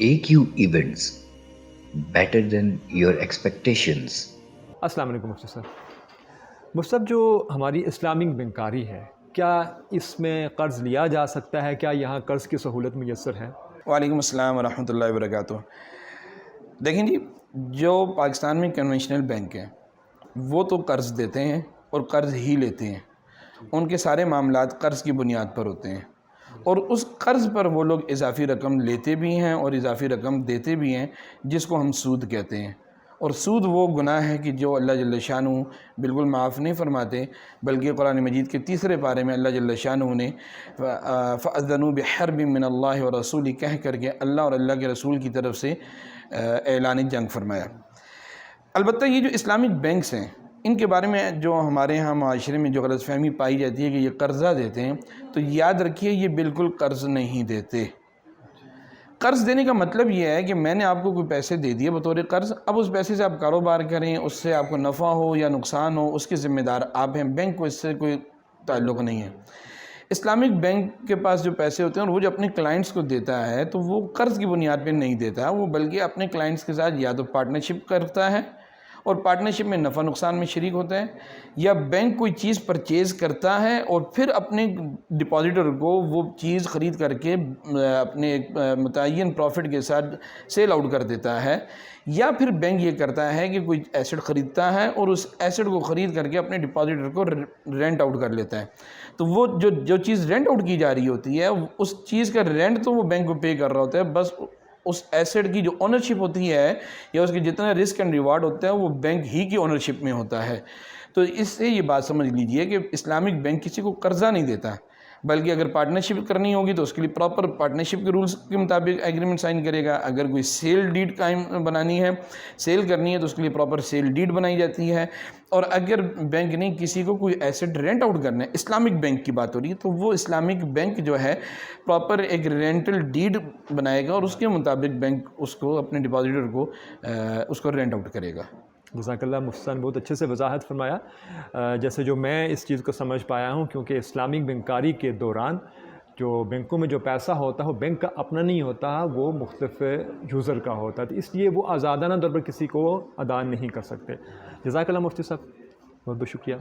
AQ events better than your expectations. السلام علیکم مفتی صاحب. مفتی صاحب، جو ہماری اسلامک بینکاری ہے، کیا اس میں قرض لیا جا سکتا ہے؟ کیا یہاں قرض کی سہولت میسر ہے؟ وعلیکم السلام ورحمۃ اللہ وبرکاتہ. دیکھیں جی، جو پاکستان میں کنونشنل بینک ہیں وہ تو قرض دیتے ہیں اور قرض ہی لیتے ہیں. ان کے سارے معاملات قرض کی بنیاد پر ہوتے ہیں، اور اس قرض پر وہ لوگ اضافی رقم لیتے بھی ہیں اور اضافی رقم دیتے بھی ہیں، جس کو ہم سود کہتے ہیں. اور سود وہ گناہ ہے کہ جو اللہ جل شانہ بالکل معاف نہیں فرماتے، بلکہ قرآن مجید کے تیسرے پارے میں اللہ جل شانہ نے فَأَذَّنُوا بِحَرْبٍ مِّنَ اللَّهِ وَرَسُولِهِ کہہ کر کے اللہ اور اللہ کے رسول کی طرف سے اعلان جنگ فرمایا. البتہ یہ جو اسلامک بینکس ہیں، ان کے بارے میں جو ہمارے ہاں معاشرے میں جو غلط فہمی پائی جاتی ہے کہ یہ قرضہ دیتے ہیں، تو یاد رکھیے یہ بالکل قرض نہیں دیتے. قرض دینے کا مطلب یہ ہے کہ میں نے آپ کو کوئی پیسے دے دیے بطور قرض، اب اس پیسے سے آپ کاروبار کریں، اس سے آپ کو نفع ہو یا نقصان ہو، اس کے ذمہ دار آپ ہیں، بینک کو اس سے کوئی تعلق نہیں ہے. اسلامک بینک کے پاس جو پیسے ہوتے ہیں اور وہ جو اپنے کلائنٹس کو دیتا ہے، تو وہ قرض کی بنیاد پہ نہیں دیتا، وہ بلکہ اپنے کلائنٹس کے ساتھ یا تو پارٹنرشپ کرتا ہے اور پارٹنرشپ میں نفع نقصان میں شریک ہوتا ہے، یا بینک کوئی چیز پرچیز کرتا ہے اور پھر اپنے ڈپازیٹر کو وہ چیز خرید کر کے اپنے متعین پروفٹ کے ساتھ سیل آؤٹ کر دیتا ہے، یا پھر بینک یہ کرتا ہے کہ کوئی ایسٹ خریدتا ہے اور اس ایسٹ کو خرید کر کے اپنے ڈپازیٹر کو رینٹ آؤٹ کر لیتا ہے. تو وہ جو چیز رینٹ آؤٹ کی جا رہی ہوتی ہے، اس چیز کا رینٹ تو وہ بینک کو پے کر رہا ہوتا ہے، بس اس ایسٹ کی جو اونرشپ ہوتی ہے یا اس کے جتنا رسک اینڈ ریوارڈ ہوتا ہے وہ بینک ہی کی اونرشپ میں ہوتا ہے. تو اس سے یہ بات سمجھ لیجئے کہ اسلامک بینک کسی کو قرضہ نہیں دیتا، بلکہ اگر پارٹنرشپ کرنی ہوگی تو اس کے لیے پراپر پارٹنرشپ کے رولز کے مطابق ایگریمنٹ سائن کرے گا. اگر کوئی سیل ڈیڈ قائم بنانی ہے، سیل کرنی ہے، تو اس کے لیے پراپر سیل ڈیڈ بنائی جاتی ہے. اور اگر بینک نے کسی کو کوئی ایسٹ رینٹ آؤٹ کرنا ہے، اسلامک بینک کی بات ہو رہی ہے، تو وہ اسلامک بینک جو ہے پراپر ایک رینٹل ڈیڈ بنائے گا اور اس کے مطابق بینک اس کو اپنے ڈپازیٹر کو اس کو رینٹ آؤٹ کرے گا. جزاک اللہ. مفتی صاحب نے بہت اچھے سے وضاحت فرمایا. جیسے جو میں اس چیز کو سمجھ پایا ہوں، کیونکہ اسلامک بینکاری کے دوران جو بینکوں میں جو پیسہ ہوتا ہے وہ بینک کا اپنا نہیں ہوتا، وہ مختلف یوزر کا ہوتا ہے، تو اس لیے وہ آزادانہ طور پر کسی کو ادا نہیں کر سکتے. جزاک اللہ مفتی صاحب، بہت بہت شکریہ.